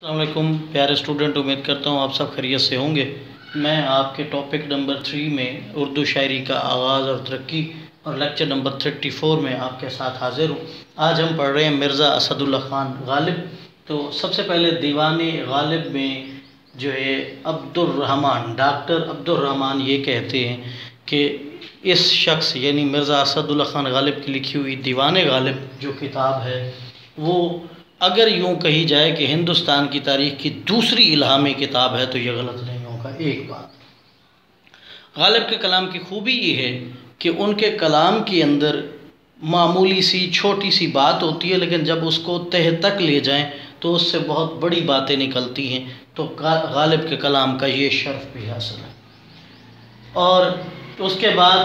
السلام علیکم پیارے اسٹوڈنٹ، امید کرتا ہوں آپ سب خیریت سے ہوں گے۔ میں آپ کے ٹاپک نمبر 3 میں اردو شاعری کا آغاز اور ترقی اور لیکچر نمبر 34 میں آپ کے ساتھ حاضر ہوں۔ آج ہم پڑھ رہے ہیں مرزا اسد اللہ خان غالب۔ تو سب سے پہلے دیوان غالب میں جو ہے ڈاکٹر عبد الرحمن یہ کہتے ہیں کہ اس شخص یعنی مرزا اسد اللہ خان غالب کی لکھی ہوئی دیوان غالب جو کتاب ہے وہ اگر یوں کہی جائے کہ ہندوستان کی تاریخ کی دوسری الہامی کتاب ہے تو یہ غلط نہیں ہوگا۔ ایک بات، غالب کے کلام کی خوبی یہ ہے کہ ان کے کلام کے اندر معمولی سی چھوٹی سی بات ہوتی ہے، لیکن جب اس کو تہ تک لے جائیں تو اس سے بہت بڑی باتیں نکلتی ہیں۔ تو غالب کے کلام کا یہ شرف بھی حاصل ہے۔ اور اس کے بعد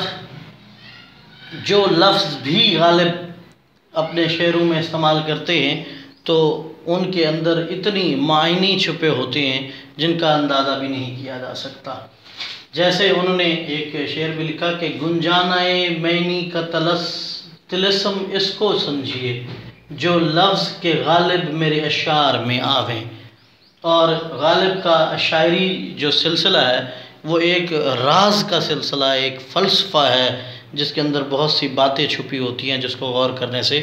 جو لفظ بھی غالب اپنے شعروں میں استعمال کرتے ہیں تو ان کے اندر اتنی معنی چھپے ہوتے ہیں جن کا اندازہ بھی نہیں کیا جا سکتا۔ جیسے انہوں نے ایک شعر بھی لکھا کہ گنجانائے معنی کا طلسم اس کو سمجھیے جو لفظ کے غالب میرے اشعار میں آویں۔ اور غالب کا شاعری جو سلسلہ ہے وہ ایک راز کا سلسلہ ہے، ایک فلسفہ ہے جس کے اندر بہت سی باتیں چھپی ہوتی ہیں، جس کو غور کرنے سے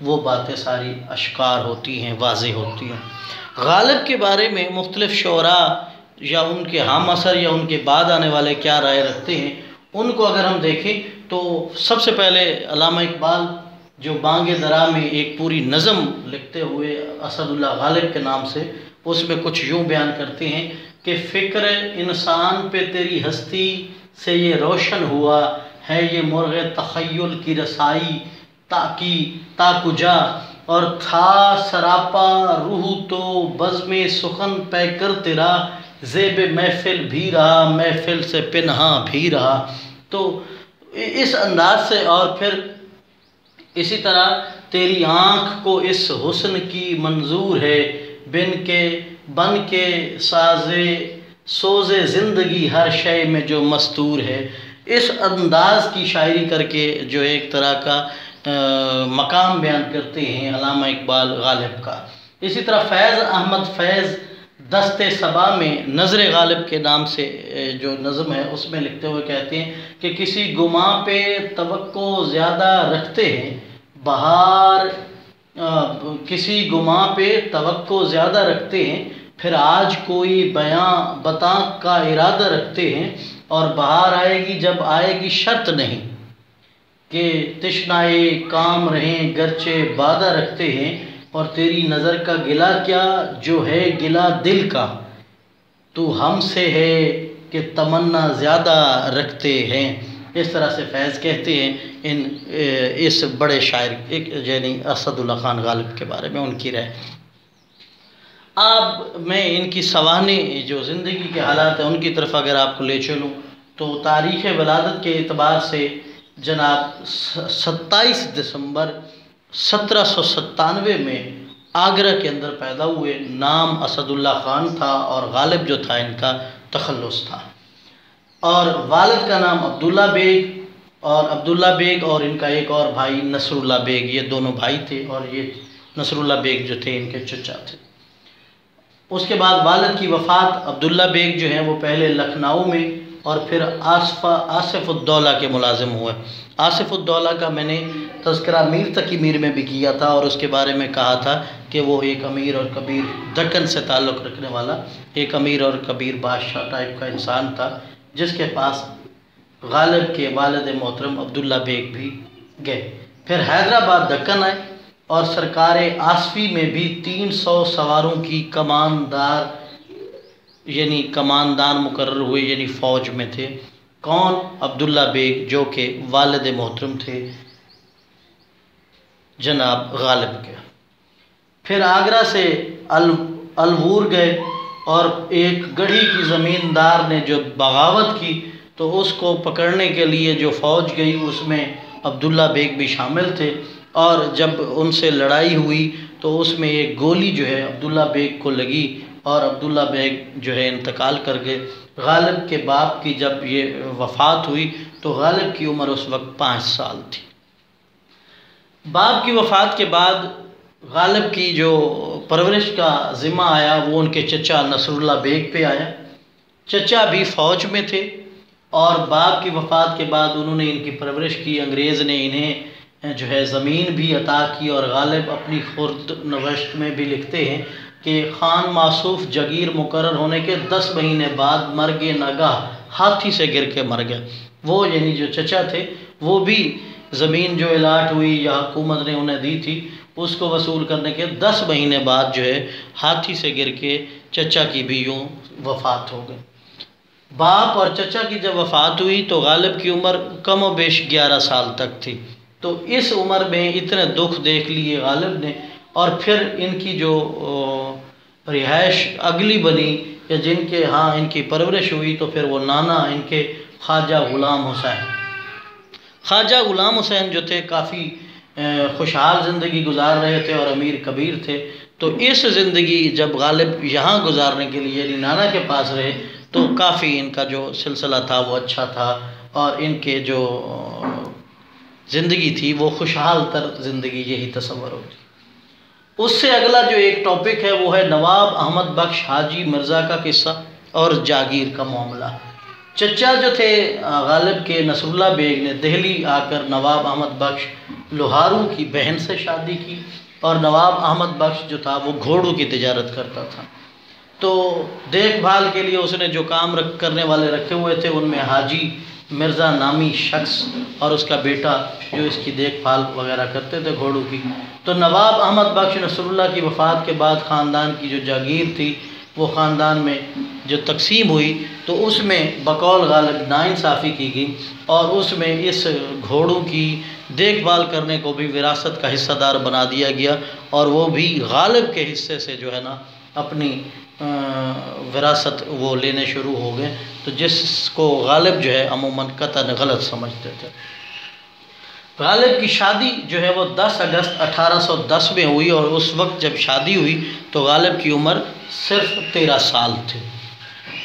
وہ باتیں ساری اشکار ہوتی ہیں، واضح ہوتی ہیں۔ غالب کے بارے میں مختلف شعراء یا ان کے ہم عصر یا ان کے بعد آنے والے کیا رائے رکھتے ہیں، ان کو اگر ہم دیکھیں تو سب سے پہلے علامہ اقبال جو بانگ درا میں ایک پوری نظم لکھتے ہوئے اسد اللہ غالب کے نام سے، اس میں کچھ یوں بیان کرتے ہیں کہ فکر انسان پہ تیری ہستی سے یہ روشن ہوا ہے، یہ مرغ تخیل کی رسائی تا کجا، اور تھا سراپا روح تو بزم سخن پے کر تیرا، زیب محفل بھی رہا محفل سے پنہاں بھی رہا۔ تو اس انداز سے، اور پھر اسی طرح تیری آنکھ کو اس حسن کی منظور ہے، بن کے سوز زندگی ہر شے میں جو مستور ہے۔ اس انداز کی شاعری کر کے جو ایک طرح کا مقام بیان کرتے ہیں علامہ اقبال غالب کا۔ اسی طرح فیض احمد فیض دست صبا میں نظر غالب کے نام سے جو نظم ہے اس میں لکھتے ہوئے کہتے ہیں کہ کسی گماں پہ توقع زیادہ رکھتے ہیں کسی گماں پہ توقع زیادہ رکھتے ہیں، پھر آج کوئی بتا کا ارادہ رکھتے ہیں، اور بہار آئے گی جب آئے گی شرط نہیں کہ تشنائے کام رہیں گرچہ وعدہ رکھتے ہیں، اور تیری نظر کا گلہ کیا جو ہے گلہ دل کا، تو ہم سے ہے کہ تمنا زیادہ رکھتے ہیں۔ اس طرح سے فیض کہتے ہیں اس بڑے شاعر یعنی اسد اللہ خان غالب کے بارے میں ان کی رائے۔ اب میں ان کی سوانح جو زندگی کے حالات ہیں ان کی طرف اگر آپ کو لے چلوں تو تاریخ ولادت کے اعتبار سے جناب 27 دسمبر 1797 میں آگرہ کے اندر پیدا ہوئے۔ نام اسد اللہ خان تھا اور غالب جو تھا ان کا تخلص تھا، اور والد کا نام عبداللہ بیگ اور ان کا ایک اور بھائی نصر اللہ بیگ، یہ دونوں بھائی تھے، اور یہ نصر اللہ بیگ جو تھے ان کے چچا تھے۔ اس کے بعد والد کی وفات عبداللہ بیگ جو ہیں وہ پہلے لکھنؤ میں اور پھر آصف الدولہ کے ملازم ہوئے۔ آصف الدولہ کا میں نے تذکرہ میر تقی میر میں بھی کیا تھا، اور اس کے بارے میں کہا تھا کہ وہ ایک امیر اور کبیر دکن سے تعلق رکھنے والا ایک امیر اور کبیر بادشاہ ٹائپ کا انسان تھا، جس کے پاس غالب کے والد محترم عبداللہ بیگ بھی گئے۔ پھر حیدرآباد دکن آئے اور سرکار آصفی میں بھی 300 سواروں کی کماندان مقرر ہوئے، یعنی فوج میں تھے۔ کون؟ عبداللہ بیگ، جو کہ والد محترم تھے جناب غالب کے۔ پھر آگرہ سے الور گئے، اور ایک گڑھی کی زمیندار نے جو بغاوت کی تو اس کو پکڑنے کے لیے جو فوج گئی اس میں عبداللہ بیگ بھی شامل تھے، اور جب ان سے لڑائی ہوئی تو اس میں ایک گولی جو ہے عبداللہ بیگ کو لگی اور عبداللہ بیگ جو ہے انتقال کر گئے۔ غالب کے باپ کی جب یہ وفات ہوئی تو غالب کی عمر اس وقت 5 سال تھی۔ باپ کی وفات کے بعد غالب کی جو پرورش کا ذمہ آیا وہ ان کے چچا نصراللہ بیگ پہ آیا۔ چچا بھی فوج میں تھے اور باپ کی وفات کے بعد انہوں نے ان کی پرورش کی۔ انگریز نے انہیں جو ہے زمین بھی عطا کی، اور غالب اپنی خرد نوشت میں بھی لکھتے ہیں کہ خان معصوف جگیر مقرر ہونے کے 10 مہینے بعد مرگ ناگاہ ہاتھی سے گر کے مر گیا۔ وہ یعنی جو چچا تھے وہ بھی زمین جو الاٹ ہوئی یا حکومت نے انہیں دی تھی اس کو وصول کرنے کے 10 مہینے بعد جو ہے ہاتھی سے گر کے چچا کی بھی یوں وفات ہو گئی۔ باپ اور چچا کی جب وفات ہوئی تو غالب کی عمر کم و بیش 11 سال تک تھی۔ تو اس عمر میں اتنے دکھ دیکھ لیے غالب نے، اور پھر ان کی جو رہائش اگلی بنی یا جن کے ہاں ان کی پرورش ہوئی تو پھر وہ نانا ان کے خواجہ غلام حسین۔ خواجہ غلام حسین جو تھے کافی خوشحال زندگی گزار رہے تھے اور امیر کبیر تھے۔ تو اس زندگی جب غالب یہاں گزارنے کے لیے یعنی نانا کے پاس رہے تو کافی ان کا جو سلسلہ تھا وہ اچھا تھا، اور ان کے جو زندگی تھی وہ خوشحال تر زندگی یہی تصور ہوتی۔ اس سے اگلا جو ایک ٹاپک ہے وہ ہے نواب احمد بخش حاجی مرزا کا قصہ اور جاگیر کا معاملہ۔ چچا جو تھے غالب کے نصراللہ بیگ نے دہلی آ کر نواب احمد بخش لوہارو کی بہن سے شادی کی، اور نواب احمد بخش جو تھا وہ گھوڑوں کی تجارت کرتا تھا۔ تو دیکھ بھال کے لیے اس نے جو کام کرنے والے رکھے ہوئے تھے ان میں حاجی مرزا نامی شخص اور اس کا بیٹا جو اس کی دیکھ بھال وغیرہ کرتے تھے گھوڑوں کی۔ تو نواب احمد بخش نصراللہ کی وفات کے بعد خاندان کی جو جاگیر تھی وہ خاندان میں جو تقسیم ہوئی تو اس میں بقول غالب ناانصافی کی گئی، اور اس میں اس گھوڑوں کی دیکھ بھال کرنے کو بھی وراثت کا حصہ دار بنا دیا گیا، اور وہ بھی غالب کے حصے سے جو ہے نا اپنی وراثت وہ لینے شروع ہو گئے، تو جس کو غالب جو ہے عموماً قطعاً غلط سمجھتے تھے۔ غالب کی شادی جو ہے وہ 10 اگست 1810 میں ہوئی، اور اس وقت جب شادی ہوئی تو غالب کی عمر صرف 13 سال تھی۔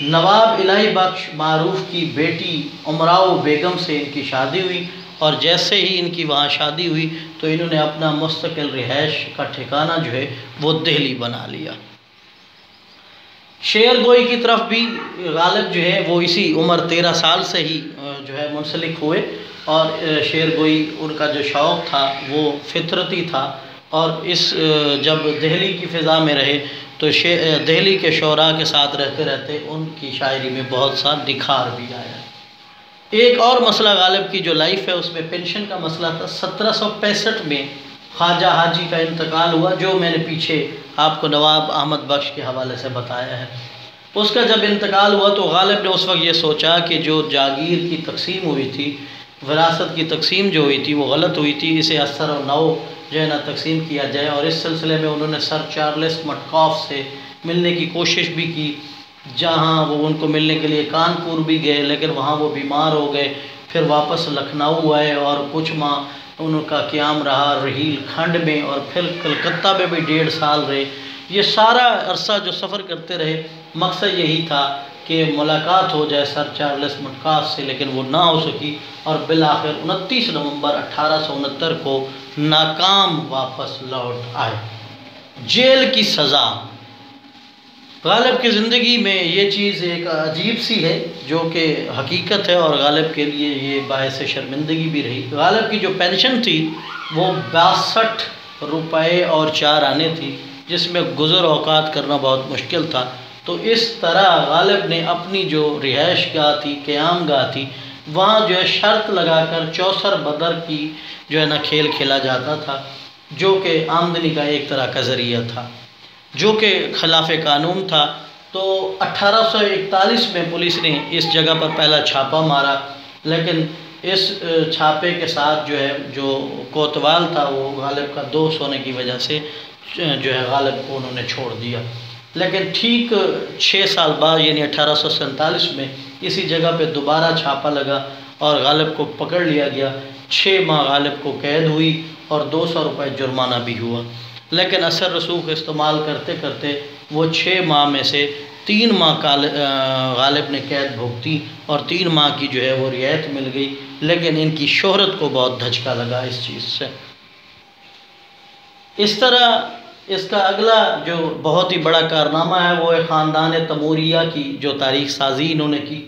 نواب الہی بخش معروف کی بیٹی امراؤ بیگم سے ان کی شادی ہوئی، اور جیسے ہی ان کی وہاں شادی ہوئی تو انہوں نے اپنا مستقل رہائش کا ٹھکانہ جو ہے وہ دہلی بنا لیا۔ شعر گوئی کی طرف بھی غالب جو ہے وہ اسی عمر 13 سال سے ہی جو ہے منسلک ہوئے، اور شعر گوئی ان کا جو شوق تھا وہ فطرتی تھا، اور اس جب دہلی کی فضا میں رہے تو دہلی کے شعراء کے ساتھ رہتے رہتے ان کی شاعری میں بہت سا نکھار بھی آیا۔ ایک اور مسئلہ غالب کی جو لائف ہے اس میں پینشن کا مسئلہ تھا۔ 1765 میں خواجہ حاجی کا انتقال ہوا، جو میں نے پیچھے آپ کو نواب احمد بخش کے حوالے سے بتایا ہے۔ اس کا جب انتقال ہوا تو غالب نے اس وقت یہ سوچا کہ جو جاگیر کی تقسیم ہوئی تھی، وراثت کی تقسیم جو ہوئی تھی وہ غلط ہوئی تھی، اسے اثر و نو جو ہے نا تقسیم کیا جائے، اور اس سلسلے میں انہوں نے سر چارلس مٹکاف سے ملنے کی کوشش بھی کی، جہاں وہ ان کو ملنے کے لیے کانپور بھی گئے، لیکن وہاں وہ بیمار ہو گئے، پھر واپس لکھنؤ آئے اور کچھ ماہ ان کا قیام رہا رحیل کھنڈ میں، اور پھر کلکتہ میں بھی 1.5 سال رہے۔ یہ سارا عرصہ جو سفر کرتے رہے مقصد یہی تھا کہ ملاقات ہو جائے سر چارلس مٹکاف سے، لیکن وہ نہ ہو سکی، اور بالآخر 29 نومبر 1869 کو ناکام واپس لوٹ آئے۔ جیل کی سزا غالب کی زندگی میں یہ چیز ایک عجیب سی ہے جو کہ حقیقت ہے، اور غالب کے لیے یہ باعث شرمندگی بھی رہی۔ غالب کی جو پینشن تھی وہ 62 روپے اور 4 آنے تھی، جس میں گزر اوقات کرنا بہت مشکل تھا۔ تو اس طرح غالب نے اپنی جو رہائش گاہ تھی، قیام گاہ تھی، وہاں جو ہے شرط لگا کر 64 بدر کی جو ہے نا کھیل کھیلا جاتا تھا، جو کہ آمدنی کا ایک طرح کا ذریعہ تھا، جو کہ خلاف قانون تھا۔ تو 1841 میں پولیس نے اس جگہ پر پہلا چھاپا مارا، لیکن اس چھاپے کے ساتھ جو ہے جو کوتوال تھا وہ غالب کا دوست ہونے کی وجہ سے جو ہے غالب کو انہوں نے چھوڑ دیا۔ لیکن ٹھیک 6 سال بعد یعنی 1847 میں اسی جگہ پہ دوبارہ چھاپا لگا اور غالب کو پکڑ لیا گیا۔ 6 ماہ غالب کو قید ہوئی اور 200 روپے جرمانہ بھی ہوا، لیکن اثر رسوخ استعمال کرتے کرتے وہ 6 ماہ میں سے 3 ماہ غالب نے قید بھگتی اور 3 ماہ کی جو ہے وہ رعایت مل گئی، لیکن ان کی شہرت کو بہت دھچکا لگا اس چیز سے۔ اس طرح اس کا اگلا جو بہت ہی بڑا کارنامہ ہے وہ ہے خاندان تیموریہ کی جو تاریخ سازی انہوں نے کی.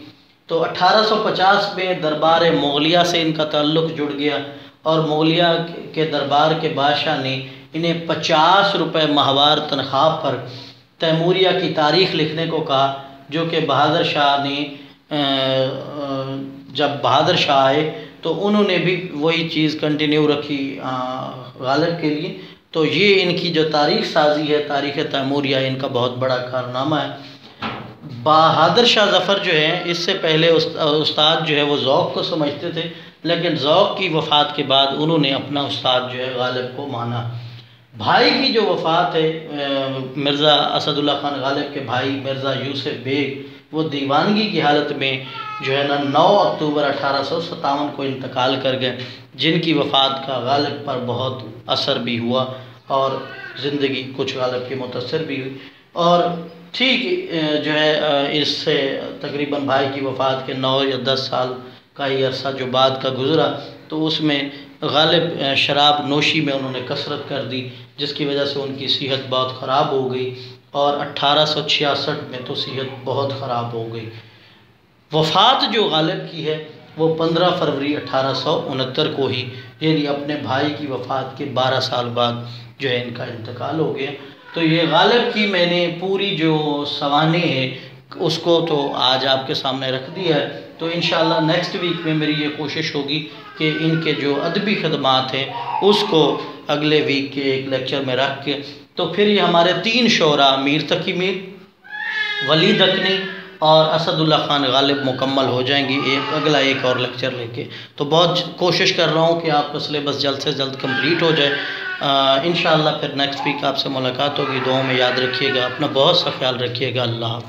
تو 1850 میں دربار مغلیہ سے ان کا تعلق جڑ گیا اور مغلیہ کے دربار کے بادشاہ نے انہیں 50 روپے ماہوار تنخواہ پر تیموریہ کی تاریخ لکھنے کو کہا، جو کہ بہادر شاہ نے جب بہادر شاہ آئے تو انہوں نے بھی وہی چیز کنٹینیو رکھی غالب کے لیے. تو یہ ان کی جو تاریخ سازی ہے، تاریخ تیموریہ، ان کا بہت بڑا کارنامہ ہے. بہادر شاہ ظفر جو ہے اس سے پہلے استاد جو ہے وہ ذوق کو سمجھتے تھے، لیکن ذوق کی وفات کے بعد انہوں نے اپنا استاد جو ہے غالب کو مانا. بھائی کی جو وفات ہے مرزا اسد اللہ خان غالب کے بھائی مرزا یوسف بیگ، وہ دیوانگی کی حالت میں جو ہے نا 9 اکتوبر 1857 کو انتقال کر گئے، جن کی وفات کا غالب پر بہت اثر بھی ہوا اور زندگی کچھ غالب کی متاثر بھی ہوئی. اور ٹھیک جو ہے اس سے تقریباً بھائی کی وفات کے 9 یا 10 سال کا ہی عرصہ جو بعد کا گزرا، تو اس میں غالب شراب نوشی میں انہوں نے کثرت کر دی، جس کی وجہ سے ان کی صحت بہت خراب ہو گئی اور 1866 میں تو صحت بہت خراب ہو گئی. وفات جو غالب کی ہے وہ 15 فروری 1869 کو ہی، یعنی اپنے بھائی کی وفات کے 12 سال بعد جو ہے ان کا انتقال ہو گیا. تو یہ غالب کی میں نے پوری جو سوانح ہے اس کو تو آج آپ کے سامنے رکھ دیا ہے. تو انشاءاللہ نیکسٹ ویک میں میری یہ کوشش ہوگی کہ ان کے جو ادبی خدمات ہیں اس کو اگلے ویک کے ایک لیکچر میں رکھ کے، تو پھر یہ ہمارے 3 شعراء میر تقی میر، ولی دکنی اور اسد اللہ خان غالب مکمل ہو جائیں گی اگلا ایک اور لیکچر لے کے. تو بہت کوشش کر رہا ہوں کہ آپ کا سلیبس جلد سے جلد کمپلیٹ ہو جائے. انشاءاللہ پھر نیکسٹ ویک آپ سے ملاقات ہوگی. دعاؤں میں یاد رکھیے گا، اپنا بہت سا خیال رکھیے گا. اللہ حافظ.